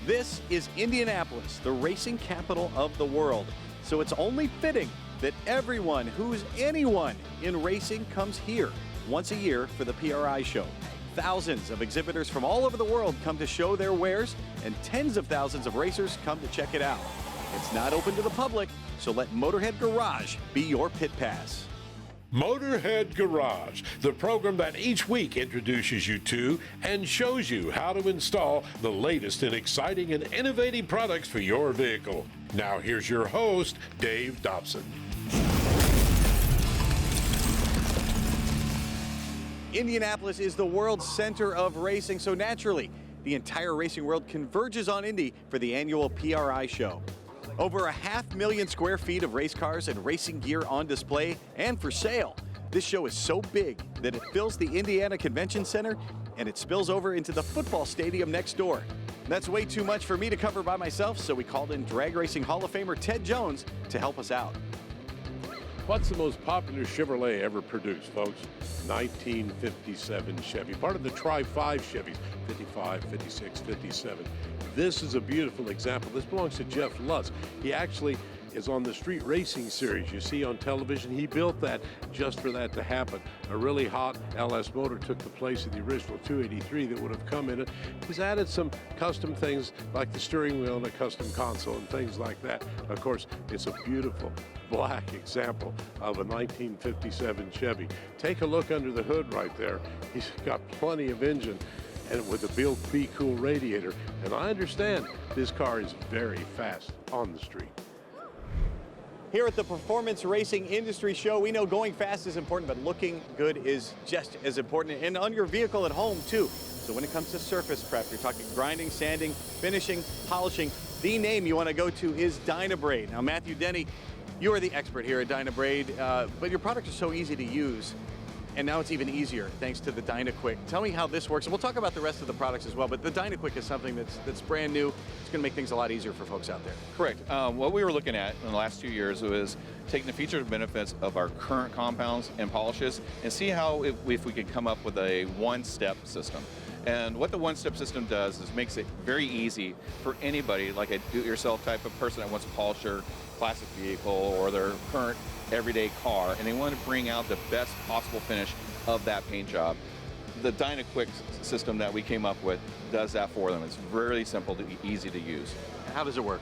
This is Indianapolis, the racing capital of the world. So it's only fitting that everyone who's anyone in racing comes here once a year for the PRI Show. Thousands of exhibitors from all over the world come to show their wares, and tens of thousands of racers come to check it out. It's not open to the public, so let Motorhead Garage be your pit pass. Motorhead Garage, the program that each week introduces you to and shows you how to install the latest in exciting and innovative products for your vehicle. Now here's your host, Dave Dobson. Indianapolis is the world's center of racing, so naturally, the entire racing world converges on Indy for the annual PRI Show. Over 500,000 square feet of race cars and racing gear on display and for sale. This show is so big that it fills the Indiana Convention Center and it spills over into the football stadium next door. That's way too much for me to cover by myself, so we called in Drag Racing Hall of Famer Ted Jones to help us out. What's the most popular Chevrolet ever produced, folks? 1957 Chevy, part of the Tri-5 Chevys, 55, 56, 57. This is a beautiful example. This belongs to Jeff Lutz. He actually is on the Street Racing Series. You see on television, he built that just for that to happen. A really hot LS motor took the place of the original 283 that would have come in it. He's added some custom things like the steering wheel and a custom console and things like that. Of course, it's a beautiful black example of a 1957 Chevy. Take a look under the hood right there. He's got plenty of engine and with a built Be Cool radiator. And I understand this car is very fast on the street. Here at the Performance Racing Industry Show, we know going fast is important, but looking good is just as important, and on your vehicle at home too. So when it comes to surface prep, you're talking grinding, sanding, finishing, polishing, the name you want to go to is Dynabrade. Now, Matthew Denny, you are the expert here at Dynabrade, but your products are so easy to use. And now it's even easier thanks to the DynaQuick. Tell me how this works. And we'll talk about the rest of the products as well, but the DynaQuick is something that's brand new. It's going to make things a lot easier for folks out there. Correct. What we were looking at in the last 2 years was taking the features and benefits of our current compounds and polishes and see how if we could come up with a one-step system. And what the one-step system does is makes it very easy for anybody, like a do-it-yourself type of person that wants to polish their classic vehicle or their current everyday car, and they want to bring out the best possible finish of that paint job. The DynaQuick system that we came up with does that for them. It's really simple, easy to use. How does it work?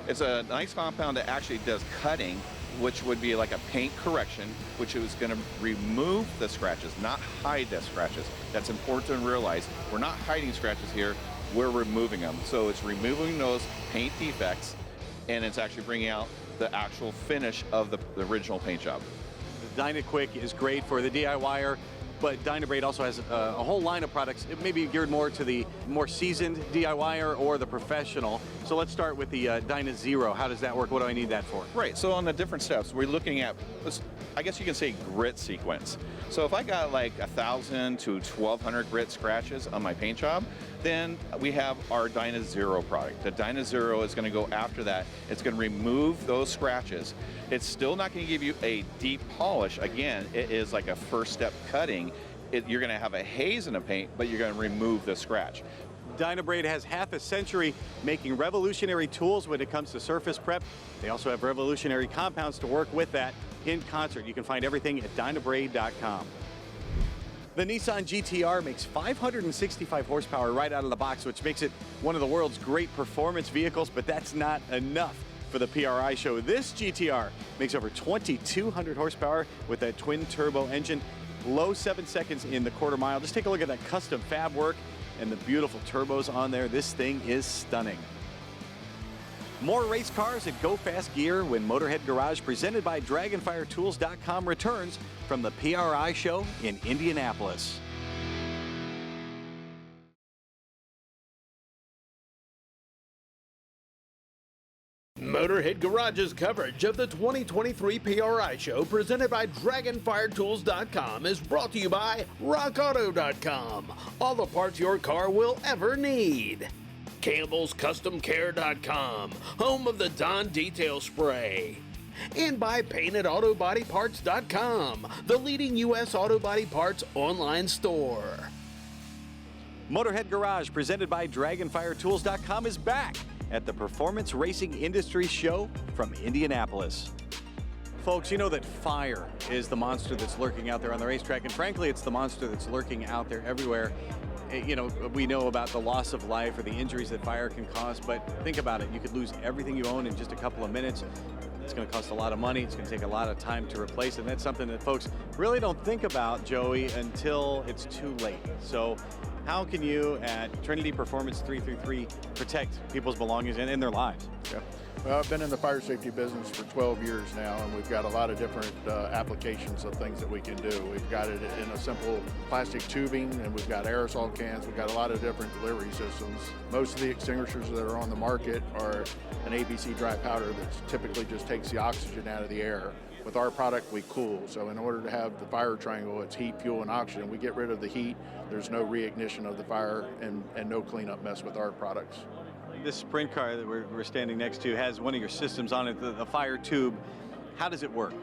It's a nice compound that actually does cutting, which would be like a paint correction, which is going to remove the scratches, not hide the scratches. That's important to realize. We're not hiding scratches here, we're removing them. So it's removing those paint defects, and it's actually bringing out the actual finish of the original paint job. The DynaQuick is great for the DIYer, but Dynabrade also has a whole line of products. It may be geared more to the more seasoned DIYer or the professional. So let's start with the Dyna Zero. How does that work? What do I need that for? Right, so on the different steps, we're looking at, I guess you can say, grit sequence. So if I got like 1,000 to 1,200 grit scratches on my paint job, then we have our Dyna Zero product. The Dyna Zero is going to go after that. It's going to remove those scratches. It's still not going to give you a deep polish. Again, it is like a first step cutting. You're going to have a haze in the paint, but you're going to remove the scratch. Dynabrade has half a century making revolutionary tools when it comes to surface prep. They also have revolutionary compounds to work with that in concert. You can find everything at dynabrade.com. The Nissan GT-R makes 565 horsepower right out of the box, which makes it one of the world's great performance vehicles, but that's not enough for the PRI Show. This GT-R makes over 2,200 horsepower with that twin-turbo engine, low 7 seconds in the quarter mile. Just take a look at that custom fab work and the beautiful turbos on there. This thing is stunning. More race cars and go fast gear when Motorhead Garage, presented by DragonFireTools.com, returns from the PRI Show in Indianapolis. Motorhead Garage's coverage of the 2023 PRI Show, presented by DragonFireTools.com, is brought to you by RockAuto.com. All the parts your car will ever need. CampbellsCustomCare.com, home of the Dawn Detail Spray. And by PaintedAutoBodyParts.com, the leading U.S. auto body parts online store. Motorhead Garage, presented by DragonFireTools.com, is back at the Performance Racing Industry Show from Indianapolis. Folks, you know that fire is the monster that's lurking out there on the racetrack, and frankly, it's the monster that's lurking out there everywhere. You know, we know about the loss of life or the injuries that fire can cause, but think about it. You could lose everything you own in just a couple of minutes. It's going to cost a lot of money. It's going to take a lot of time to replace it. And that's something that folks really don't think about, Joey, until it's too late. So how can you at Trinity Performance 333 protect people's belongings and their lives? Yeah. Well, I've been in the fire safety business for 12 years now, and we've got a lot of different applications of things that we can do. We've got it in a simple plastic tubing, and we've got aerosol cans. We've got a lot of different delivery systems. Most of the extinguishers that are on the market are an ABC dry powder that typically just takes the oxygen out of the air. With our product, we cool. So in order to have the fire triangle, it's heat, fuel, and oxygen. We get rid of the heat. There's no reignition of the fire and no cleanup mess with our products. This sprint car that we're standing next to has one of your systems on it, the fire tube. How does it work?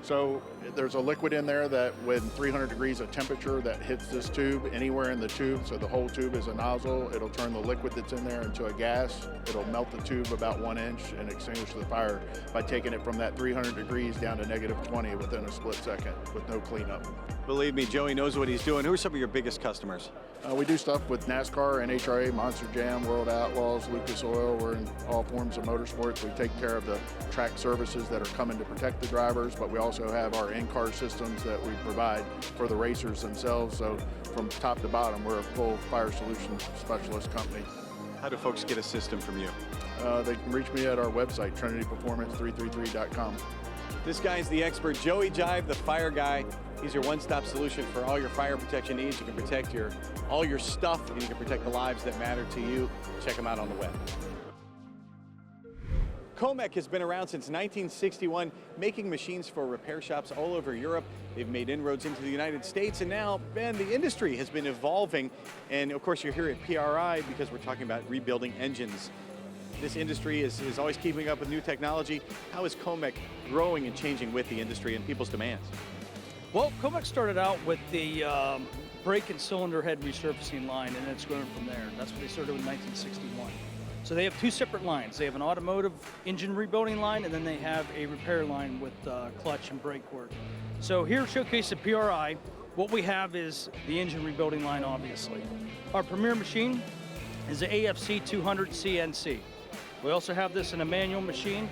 So there's a liquid in there that when 300 degrees of temperature that hits this tube, anywhere in the tube, so the whole tube is a nozzle, it'll turn the liquid that's in there into a gas. It'll melt the tube about 1 inch and extinguish the fire by taking it from that 300 degrees down to -20 within a split second with no cleanup. Believe me, Joey knows what he's doing. Who are some of your biggest customers? We do stuff with NASCAR, NHRA, Monster Jam, World Outlaws, Lucas Oil. We're in all forms of motorsports. We take care of the track services that are coming to protect the drivers, but we also have our in-car systems that we provide for the racers themselves. So from top to bottom, we're a full fire solutions specialist company. How do folks get a system from you? They can reach me at our website, trinityperformance333.com. This guy's the expert, Joey Jive, the fire guy. He's your one-stop solution for all your fire protection needs. You can protect all your stuff, and you can protect the lives that matter to you. Check him out on the web. Comex has been around since 1961, making machines for repair shops all over Europe. They've made inroads into the United States, and now, Ben, the industry has been evolving. And of course, you're here at PRI because we're talking about rebuilding engines. This industry is always keeping up with new technology. How is Comex growing and changing with the industry and people's demands? Well, Comex started out with the brake and cylinder head resurfacing line, and it's grown from there. That's what they started in 1961. So they have two separate lines. They have an automotive engine rebuilding line, and then they have a repair line with clutch and brake work. So here showcased at PRI, what we have is the engine rebuilding line, obviously. Our premier machine is the AFC 200 CNC. We also have this in a manual machine.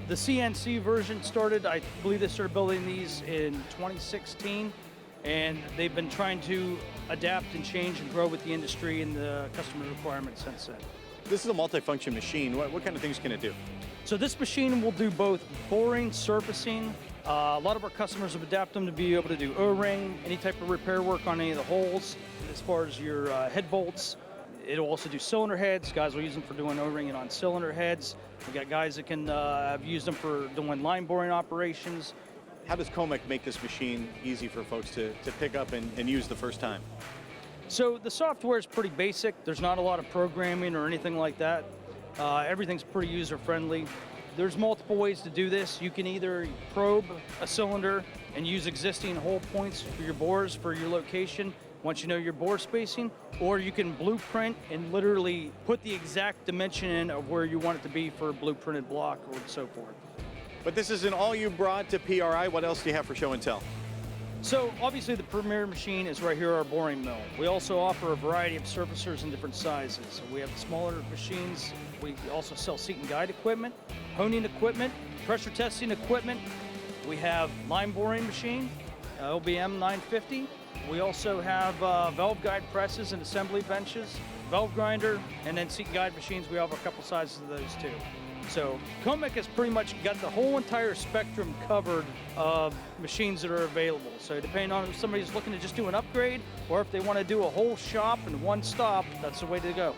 The CNC version started, I believe they started building these in 2016, and they've been trying to adapt and change and grow with the industry and the customer requirements since then. This is a multifunction machine. What kind of things can it do? So this machine will do both boring, surfacing. A lot of our customers have adapted them to be able to do O-ring, any type of repair work on any of the holes, as far as your head bolts. It'll also do cylinder heads. Guys will use them for doing O-ringing on cylinder heads. We got guys that can have used them for doing line boring operations. How does Comex make this machine easy for folks to pick up and use the first time? So the software is pretty basic. There's not a lot of programming or anything like that. Everything's pretty user-friendly. There's multiple ways to do this. You can either probe a cylinder and use existing hole points for your bores for your location once you know your bore spacing, or you can blueprint and literally put the exact dimension in of where you want it to be for a blueprinted block or so forth. But this isn't all you brought to PRI. What else do you have for show and tell? So obviously the premier machine is right here, our boring mill. We also offer a variety of surfacers in different sizes. So we have smaller machines. We also sell seat and guide equipment, honing equipment, pressure testing equipment. We have line boring machine, OBM 950. We also have valve guide presses and assembly benches, valve grinder, and then seat and guide machines. We have a couple sizes of those too. So Comex has pretty much got the whole entire spectrum covered of machines that are available. So depending on if somebody's looking to just do an upgrade or if they want to do a whole shop and one stop, that's the way to go.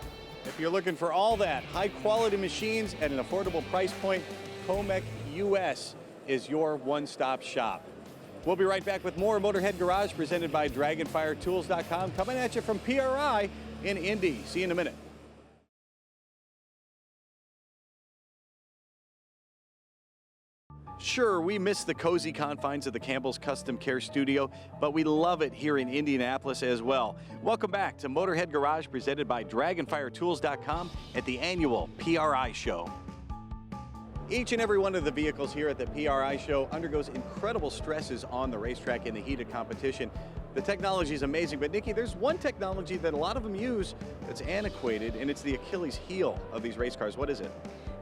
If you're looking for all that, high quality machines at an affordable price point, Comex US is your one-stop shop. We'll be right back with more Motorhead Garage presented by DragonFireTools.com, coming at you from PRI in Indy. See you in a minute. Sure, we miss the cozy confines of the Campbell's Custom Care Studio, but we love it here in Indianapolis as well. Welcome back to Motorhead Garage, presented by DragonFireTools.com at the annual PRI Show. Each and every one of the vehicles here at the PRI Show undergoes incredible stresses on the racetrack in the heat of competition. The technology is amazing, but Nikki, there's one technology that a lot of them use that's antiquated, and it's the Achilles heel of these race cars. What is it?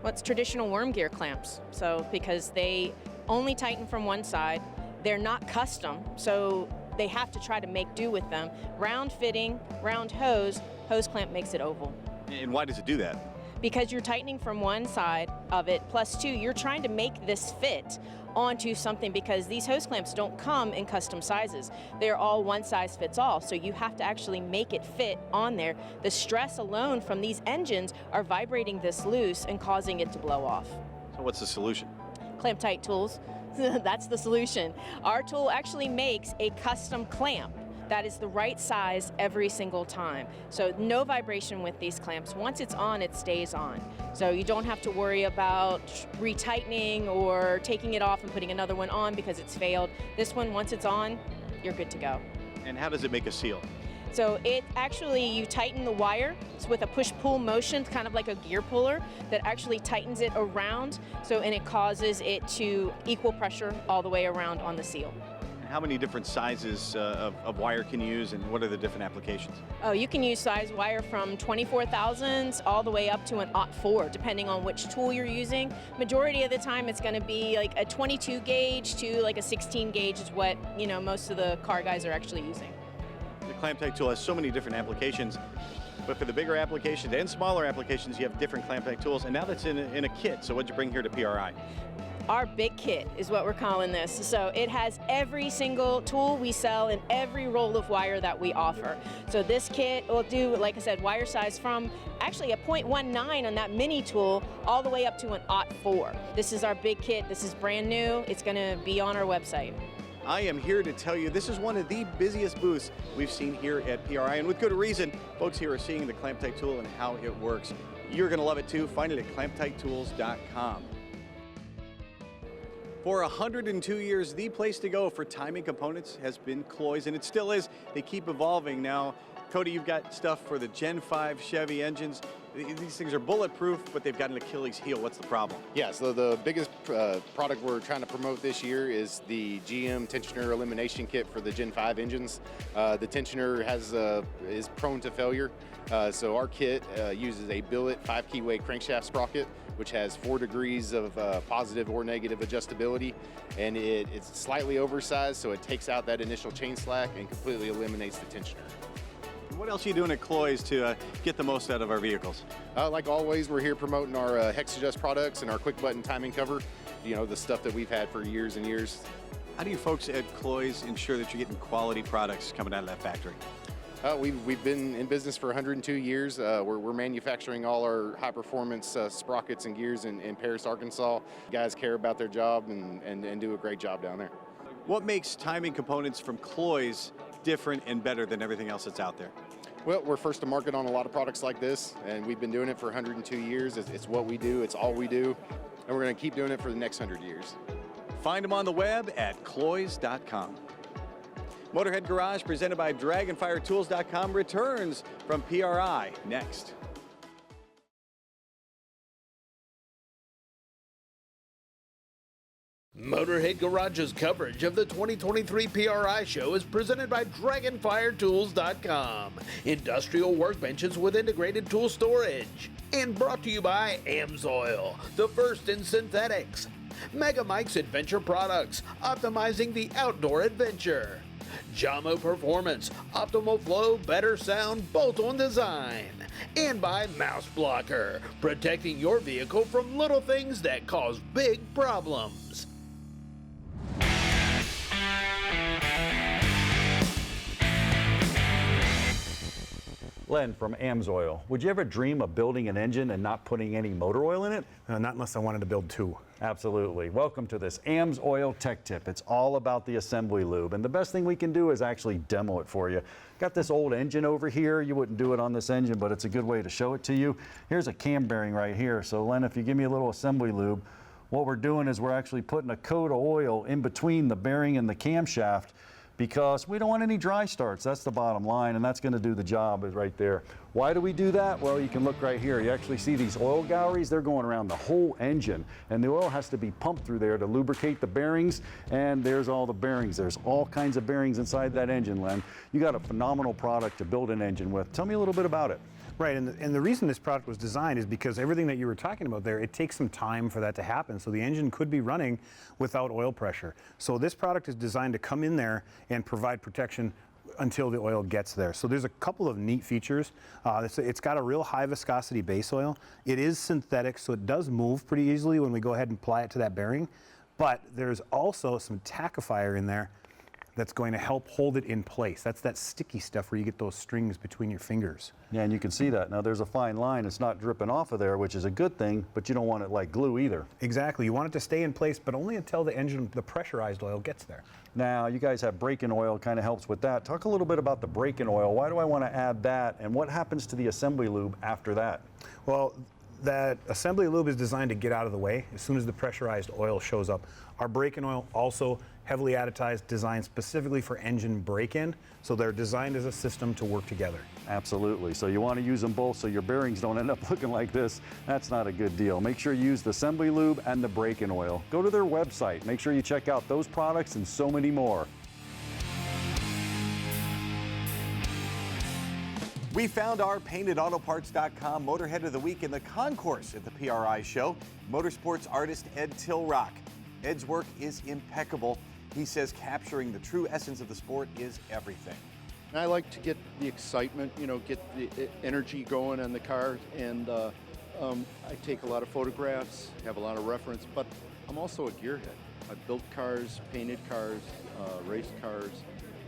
Well, it's traditional worm gear clamps. So because they only tighten from one side, they're not custom, so they have to try to make do with them. Round fitting, round hose clamp makes it oval. And why does it do that? Because you're tightening from one side of it, plus two, you're trying to make this fit onto something, because these hose clamps don't come in custom sizes. They're all one size fits all, so you have to actually make it fit on there. The stress alone from these engines are vibrating this loose and causing it to blow off. So what's the solution? Clamp tight tools. That's the solution. Our tool actually makes a custom clamp that is the right size every single time. So no vibration with these clamps. Once it's on, it stays on. So you don't have to worry about retightening or taking it off and putting another one on because it's failed. This one, once it's on, you're good to go. And how does it make a seal? So it actually, you tighten the wire. It's with a push-pull motion, kind of like a gear puller that actually tightens it around. And it causes it to equal pressure all the way around on the seal. How many different sizes of wire can you use, and what are the different applications? Oh, you can use size wire from 24 thousandths all the way up to an 0.4, depending on which tool you're using. Majority of the time, it's going to be like a 22 gauge to like a 16 gauge is what most of the car guys are actually using. The clamp tight tool has so many different applications, but for the bigger applications and smaller applications, you have different clamp tight tools, and now that's in a kit. So what'd you bring here to PRI? Our big kit is what we're calling this. So it has every single tool we sell and every roll of wire that we offer. So this kit will do, like I said, wire size from actually a 0.19 on that mini tool all the way up to an 0.4. This is our big kit. This is brand new. It's going to be on our website. I am here to tell you this is one of the busiest booths we've seen here at PRI, and with good reason. Folks here are seeing the clamp tight tool and how it works. You're going to love it too. Find it at clamptighttools.com. For 102 years, the place to go for timing components has been Cloy's, and it still is. They keep evolving. Now, Cody, you've got stuff for the Gen 5 Chevy engines. These things are bulletproof, but they've got an Achilles heel. What's the problem? Yeah, so the biggest product we're trying to promote this year is the GM tensioner elimination kit for the Gen 5 engines. The tensioner is prone to failure, so our kit uses a billet 5-keyway crankshaft sprocket, which has 4 degrees of positive or negative adjustability, and it's slightly oversized, so it takes out that initial chain slack and completely eliminates the tensioner. What else are you doing at Cloy's to get the most out of our vehicles? Like always, we're here promoting our Hex Adjust products and our quick button timing cover, the stuff that we've had for years and years. How do you folks at Cloy's ensure that you're getting quality products coming out of that factory? We've been in business for 102 years. We're manufacturing all our high-performance sprockets and gears in Paris, Arkansas. Guys care about their job and do a great job down there. What makes timing components from Cloy's different and better than everything else that's out there? Well, we're first to market on a lot of products like this, and we've been doing it for 102 years. It's what we do, it's all we do, and we're going to keep doing it for the next 100 years. Find them on the web at cloys.com. Motorhead Garage, presented by DragonFireTools.com, returns from PRI next. Motorhead Garage's coverage of the 2023 PRI Show is presented by DragonFireTools.com, industrial workbenches with integrated tool storage, and brought to you by AMSOIL, the first in synthetics, Mega Mike's Adventure Products, optimizing the outdoor adventure, Jamo Performance, optimal flow, better sound, bolt-on design, and by Mouse Blocker, protecting your vehicle from little things that cause big problems. Len from AMSOIL. Would you ever dream of building an engine and not putting any motor oil in it? Not unless I wanted to build 2. Absolutely. Welcome to this AMSOIL Tech Tip. It's all about the assembly lube, and the best thing we can do is actually demo it for you. Got this old engine over here. You wouldn't do it on this engine, but it's a good way to show it to you. Here's a cam bearing right here. So Len, if you give me a little assembly lube, What we're doing is we're actually putting a coat of oil in between the bearing and the camshaft because we don't want any dry starts. That's the bottom line, and that's going to do the job is right there. Why do we do that? Well, you can look right here. You actually see these oil galleries. They're going around the whole engine, and the oil has to be pumped through there to lubricate the bearings, and there's all the bearings. There's all kinds of bearings inside that engine, Len. You got a phenomenal product to build an engine with. Tell me a little bit about it. Right, and the reason this product was designed is because everything that you were talking about there, it takes some time for that to happen. So the engine could be running without oil pressure. So this product is designed to come in there and provide protection until the oil gets there. So there's a couple of neat features. It's got a real high viscosity base oil. It is synthetic, so it does move pretty easily when we go ahead and apply it to that bearing. But there's also some tackifier in there that's going to help hold it in place. That's that sticky stuff where you get those strings between your fingers. Yeah, and you can see that. Now there's a fine line. It's not dripping off of there, which is a good thing, but you don't want it like glue either. Exactly. You want it to stay in place, but only until the engine, the pressurized oil gets there. Now, you guys have braking oil, kind of helps with that. Talk a little bit about the braking oil. Why do I want to add that, and what happens to the assembly lube after that? Well, that assembly lube is designed to get out of the way as soon as the pressurized oil shows up. Our braking oil also heavily additized, designed specifically for engine break-in, so they're designed as a system to work together. Absolutely. So you want to use them both so your bearings don't end up looking like this. That's not a good deal. Make sure you use the assembly lube and the braking oil. Go to their website. Make sure you check out those products and so many more. We found our paintedautoparts.com Motorhead of the Week in the concourse at the PRI Show, motorsports artist Ed Tilrock. Ed's work is impeccable. He says capturing the true essence of the sport is everything. And I like to get the excitement, you know, get the energy going on the car, and I take a lot of photographs, have a lot of reference, but I'm also a gearhead. I've built cars, painted cars, raced cars,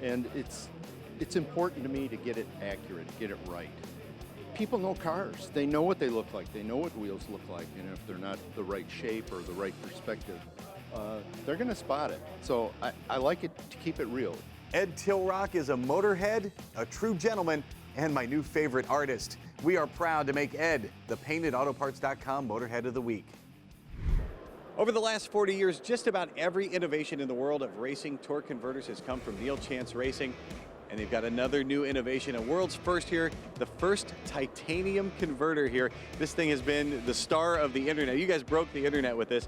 and it's important to me to get it accurate, get it right. People know cars. They know what they look like. They know what wheels look like, and if they're not the right shape or the right perspective, they're going to spot it. So I like it to keep it real. Ed Tilrock is a motorhead, a true gentleman, and my new favorite artist. We are proud to make Ed the paintedautoparts.com Motorhead of the Week. Over the last 40 years, just about every innovation in the world of racing torque converters has come from Neil Chance Racing. And they've got another new innovation, a world's first here, the first titanium converter here. This thing has been the star of the internet. You guys broke the internet with this.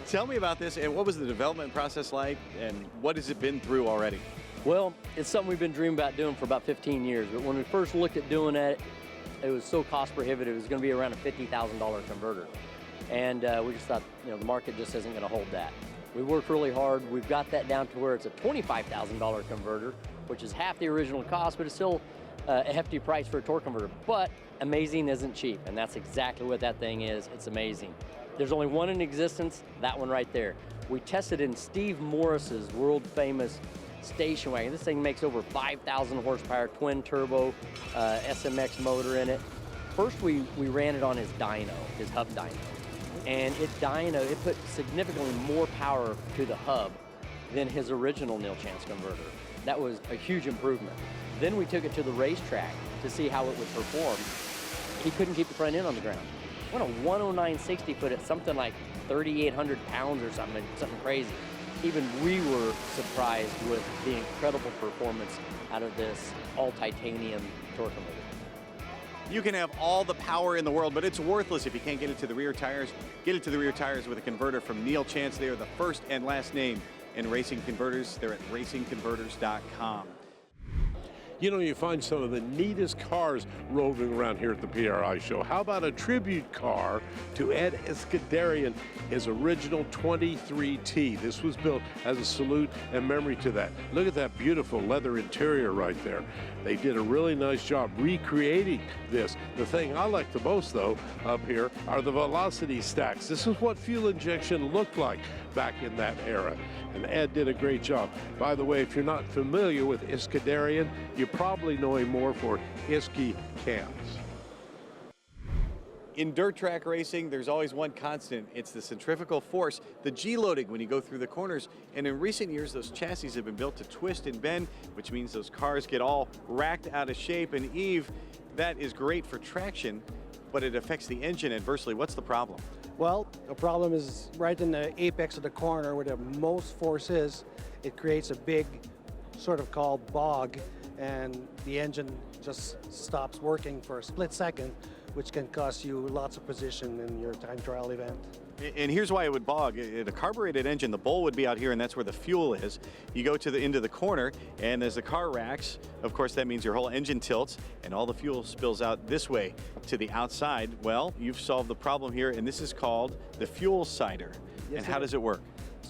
Tell me about this, and what was the development process like, and what has it been through already? Well, it's something we've been dreaming about doing for about 15 years. But when we first looked at doing it, it was so cost prohibitive. It was going to be around a $50,000 converter. And we just thought, you know, the market just isn't going to hold that. We worked really hard. We've got that down to where it's a $25,000 converter, which is half the original cost, but it's still a hefty price for a torque converter. But amazing isn't cheap, and that's exactly what that thing is. It's amazing. There's only one in existence, that one right there. We tested in Steve Morris's world-famous station wagon. This thing makes over 5,000 horsepower, twin turbo, SMX motor in it. First, we ran it on his dyno, his hub dyno. And it put significantly more power to the hub than his original Neil Chance converter. That was a huge improvement. Then we took it to the racetrack to see how it would perform. He couldn't keep the front end on the ground. What a 109/60 put at something like 3,800 pounds or something crazy. Even we were surprised with the incredible performance out of this all titanium torque converter. You can have all the power in the world, but it's worthless if you can't get it to the rear tires. Get it to the rear tires with a converter from Neil Chance. They are the first and last name in racing converters. They're at racingconverters.com. You know, you find some of the neatest cars roving around here at the PRI Show. How about a tribute car to Ed Iskandarian, his original 23T. This was built as a salute and memory to that. Look at that beautiful leather interior right there. They did a really nice job recreating this. The thing I like the most, though, up here are the velocity stacks. This is what fuel injection looked like back in that era. And Ed did a great job. By the way, if you're not familiar with Iskandarian, you probably know him more for Iski cams. In dirt track racing, there's always one constant. It's the centrifugal force, the G-loading when you go through the corners. And in recent years, those chassis have been built to twist and bend, which means those cars get all racked out of shape. And Eve, that is great for traction, but it affects the engine adversely. What's the problem? Well, the problem is right in the apex of the corner where the most force is. It creates a big sort of called bog, and the engine just stops working for a split second, which can cost you lots of position in your time trial event. And here's why it would bog. In a carbureted engine, the bowl would be out here, and that's where the fuel is. You go to into the corner, and as the car racks, of course, that means your whole engine tilts, and all the fuel spills out this way to the outside. Well, you've solved the problem here, and this is called the fuel sider. Yes, and how does it work?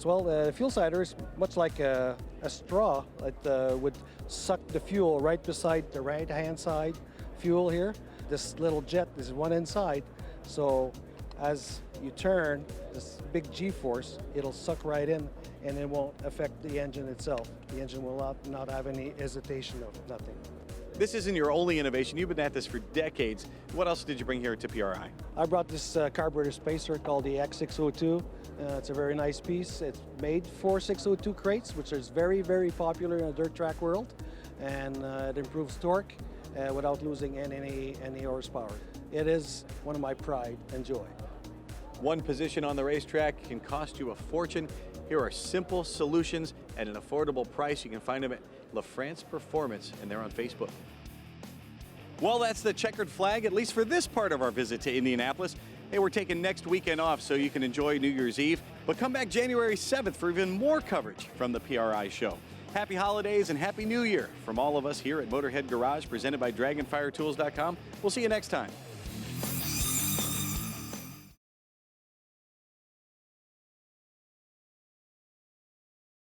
Well, the fuel sider is much like a straw that would suck the fuel right beside the right-hand side fuel here. This little jet is one inside, so as you turn, this big G-force, it'll suck right in, and it won't affect the engine itself. The engine will not have any hesitation of nothing. This isn't your only innovation. You've been at this for decades. What else did you bring here to PRI? I brought this carburetor spacer called the X602. It's a very nice piece. It's made for 602 crates, which is very, very popular in the dirt track world, and it improves torque without losing any horsepower. It is one of my pride and joy. One position on the racetrack can cost you a fortune. Here are simple solutions at an affordable price. You can find them at La France Performance, and they're on Facebook. Well, that's the checkered flag, at least for this part of our visit to Indianapolis. Hey, we're taking next weekend off so you can enjoy New Year's Eve, but come back January 7th for even more coverage from the PRI Show. Happy holidays and Happy New Year from all of us here at Motorhead Garage, presented by DragonFireTools.com. We'll see you next time.